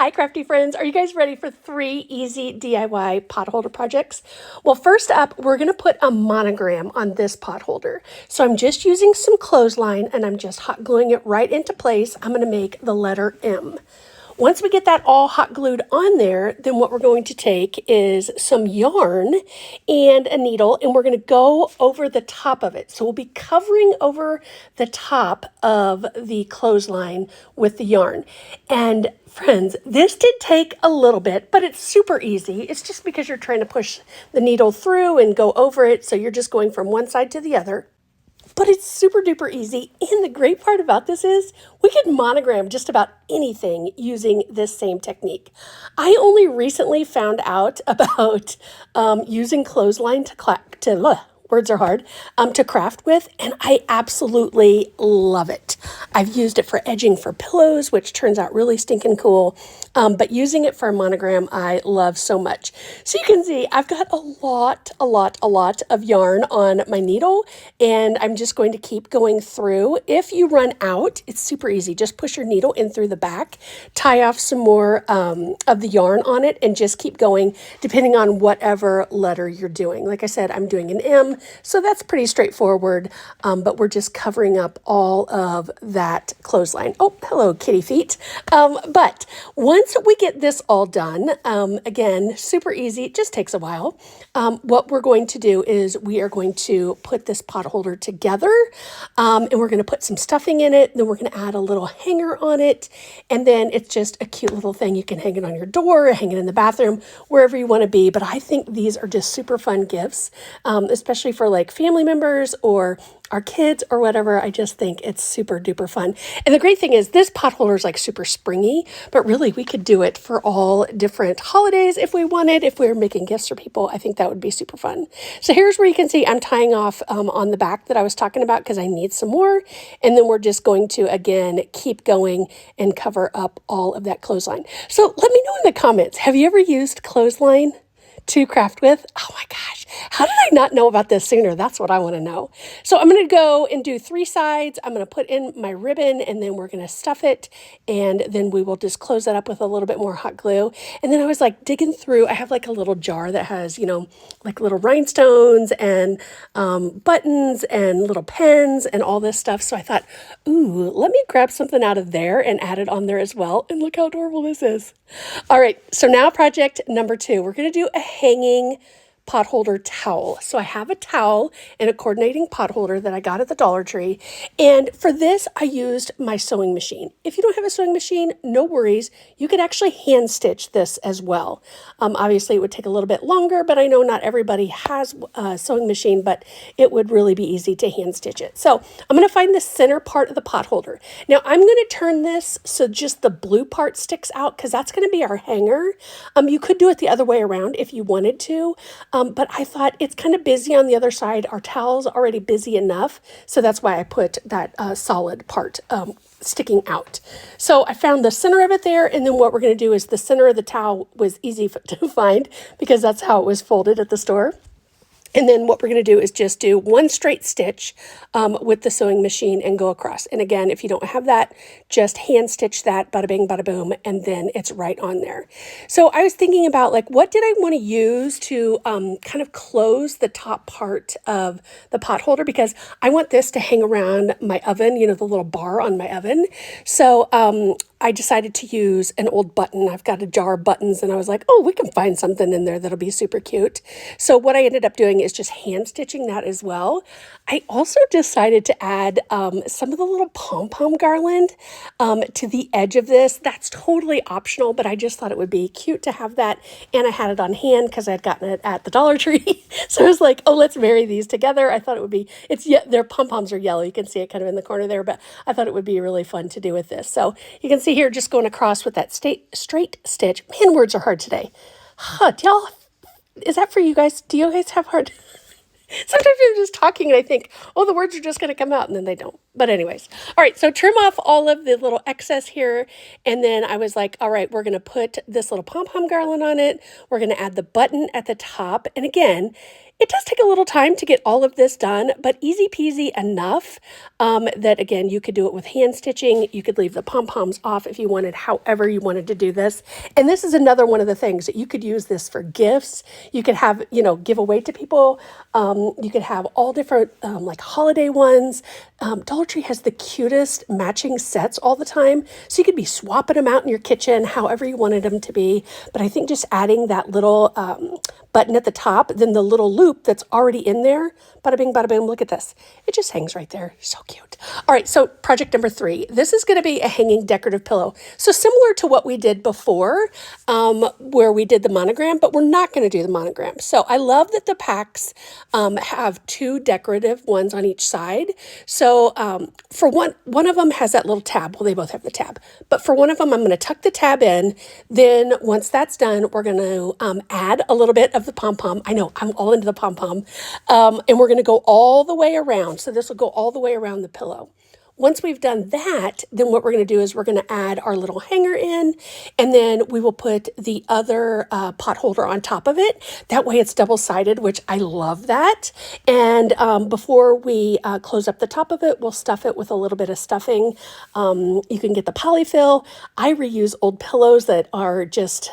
Hi, crafty friends. Are you guys ready for 3 easy DIY pot holder projects? Well, first up, we're going to put a monogram on this pot holder. So I'm just using some clothesline and I'm just hot gluing it right into place. I'm going to make the letter M. Once we get that all hot glued on there, then what we're going to take is some yarn and a needle, and we're going to go over the top of it. So we'll be covering over the top of the clothesline with the yarn. And friends, this did take a little bit, but it's super easy. It's just because you're trying to push the needle through and go over it, so you're just going from one side to the other. But it's super duper easy. And the great part about this is we can monogram just about anything using this same technique. I only recently found out about using clothesline words are hard, to craft with, and I absolutely love it. I've used it for edging for pillows, which turns out really stinking cool, but using it for a monogram, I love so much. So you can see I've got a lot of yarn on my needle, and I'm just going to keep going through. If you run out, it's super easy. Just push your needle in through the back, tie off some more of the yarn on it, and just keep going depending on whatever letter you're doing. Like I said, I'm doing an M, so that's pretty straightforward, but we're just covering up all of that clothesline. Oh, hello, kitty feet. But once we get this all done, again, super easy, it just takes a while. What we're going to do is we are going to put this pot holder together, and we're going to put some stuffing in it, then we're going to add a little hanger on it, and then it's just a cute little thing. You can hang it on your door, hang it in the bathroom, wherever you want to be, but I think these are just super fun gifts, especially for like family members or our kids or whatever. I just think it's super duper fun. And the great thing is this pot holder is like super springy, but really we could do it for all different holidays if we wanted. If we were making gifts for people, I think that would be super fun. So here's where you can see I'm tying off on the back that I was talking about because I need some more. And then we're just going to, again, keep going and cover up all of that clothesline. So let me know in the comments, have you ever used clothesline to craft with? Oh my gosh, how did I not know about this sooner? That's what I want to know. So I'm going to go and do 3 sides. I'm going to put in my ribbon and then we're going to stuff it, and then we will just close that up with a little bit more hot glue. And then I was like digging through, I have like a little jar that has, like little rhinestones and buttons and little pens and all this stuff. So I thought, ooh, let me grab something out of there and add it on there as well. And look how adorable this is. All right, so now project number 2, we're going to do a hanging pot holder towel. So I have a towel and a coordinating pot holder that I got at the Dollar Tree. And for this, I used my sewing machine. If you don't have a sewing machine, no worries. You could actually hand stitch this as well. Obviously, it would take a little bit longer, but I know not everybody has a sewing machine, but it would really be easy to hand stitch it. So I'm going to find the center part of the pot holder. Now I'm going to turn this so just the blue part sticks out because that's going to be our hanger. You could do it the other way around if you wanted to. But I thought it's kind of busy on the other side. Our towel's already busy enough. So that's why I put that solid part sticking out. So I found the center of it there. And then what we're going to do is the center of the towel was easy to find because that's how it was folded at the store. And then what we're going to do is just do 1 straight stitch with the sewing machine and go across. And again, if you don't have that, just hand stitch that, bada bing, bada boom, and then it's right on there. So I was thinking about like, what did I want to use to kind of close the top part of the pot holder? Because I want this to hang around my oven, the little bar on my oven. So I decided to use an old button. I've got a jar of buttons and I was like, oh, we can find something in there that'll be super cute. So what I ended up doing is just hand stitching that as well. I also decided to add some of the little pom-pom garland to the edge of this. That's totally optional, but I just thought it would be cute to have that. And I had it on hand because I had gotten it at the Dollar Tree. So I was like, oh, let's marry these together. I thought it would be, their pom-poms are yellow. You can see it kind of in the corner there, but I thought it would be really fun to do with this. So you can see here, just going across with that straight stitch. Man, words are hard today. Y'all, is that for you guys? Do you guys have hard? Sometimes I'm just talking and I think, oh, the words are just going to come out, and then they don't. But anyways, all right, so trim off all of the little excess here. And then I was like, all right, we're going to put this little pom-pom garland on it. We're going to add the button at the top. And again, It does take a little time to get all of this done, but easy peasy enough that, again, you could do it with hand stitching. You could leave the pom-poms off if you wanted, however you wanted to do this. And this is another one of the things that you could use this for gifts. You could have, give away to people. You could have all different like holiday ones. Dollar Tree has the cutest matching sets all the time. So you could be swapping them out in your kitchen, however you wanted them to be. But I think just adding that little button at the top, then the little loop that's already in there, bada bing, bada boom, look at this. It just hangs right there. So cute. All right, so project number 3. This is going to be a hanging decorative pillow. So similar to what we did before, where we did the monogram, but we're not going to do the monogram. So I love that the packs have 2 decorative ones on each side. So for one of them has that little tab. Well, they both have the tab. But for one of them, I'm going to tuck the tab in. Then once that's done, we're going to add a little bit of the pom-pom. I know, I'm all into the pom-pom. And we're going to go all the way around. So this will go all the way around the pillow. Once we've done that, then what we're going to do is we're going to add our little hanger in, and then we will put the other pot holder on top of it. That way it's double-sided, which I love that. And before we close up the top of it, we'll stuff it with a little bit of stuffing. You can get the polyfill. I reuse old pillows that are just,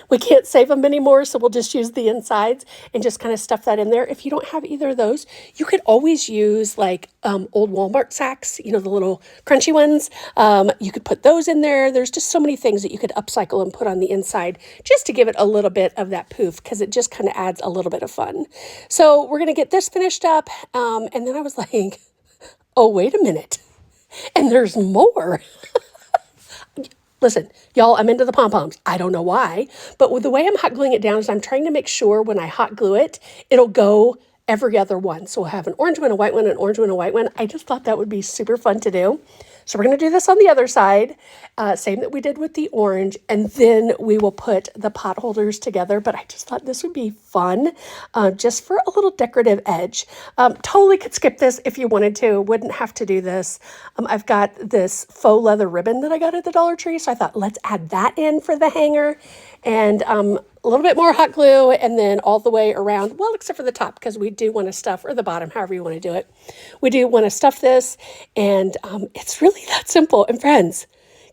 we can't save them anymore, so we'll just use the insides and just kind of stuff that in there. If you don't have either of those, you could always use like old Walmart sacks, the little crunchy ones. You could put those in there. There's just so many things that you could upcycle and put on the inside just to give it a little bit of that poof, because it just kind of adds a little bit of fun. So we're going to get this finished up. And then I was like, oh, wait a minute. And there's more. Listen, y'all, I'm into the pom-poms. I don't know why, but with the way I'm hot gluing it down is I'm trying to make sure when I hot glue it, it'll go every other one. So we'll have an orange one, a white one, an orange one, a white one. I just thought that would be super fun to do. So we're going to do this on the other side, same that we did with the orange, and then we will put the pot holders together. But I just thought this would be fun, just for a little decorative edge. Totally could skip this if you wanted to, wouldn't have to do this. I've got this faux leather ribbon that I got at the Dollar Tree, so I thought let's add that in for the hanger, and a little bit more hot glue, and then all the way around, well, except for the top, because we do want to stuff, or the bottom, however you want to do it. We do want to stuff this, and it's really that simple. And friends,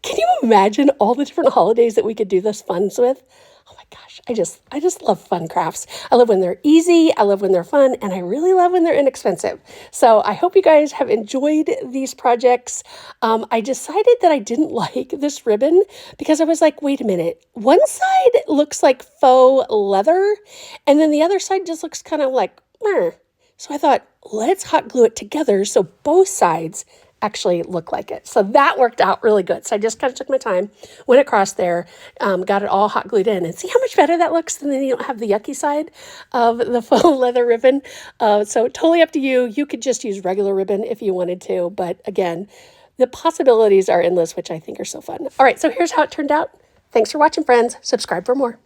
can you imagine all the different holidays that we could do this fun with? Oh my gosh, I just love fun crafts. I love when they're easy, I love when they're fun, and I really love when they're inexpensive. So I hope you guys have enjoyed these projects. I decided that I didn't like this ribbon because I was like, wait a minute, one side looks like faux leather, and then the other side just looks kind of like, meh. So I thought, let's hot glue it together so both sides actually look like it. So that worked out really good. So I just kind of took my time, went across there, got it all hot glued in, and see how much better that looks. And then you don't have the yucky side of the faux leather ribbon. So totally up to you. You could just use regular ribbon if you wanted to. But again, the possibilities are endless, which I think are so fun. All right, so here's how it turned out. Thanks for watching, friends. Subscribe for more.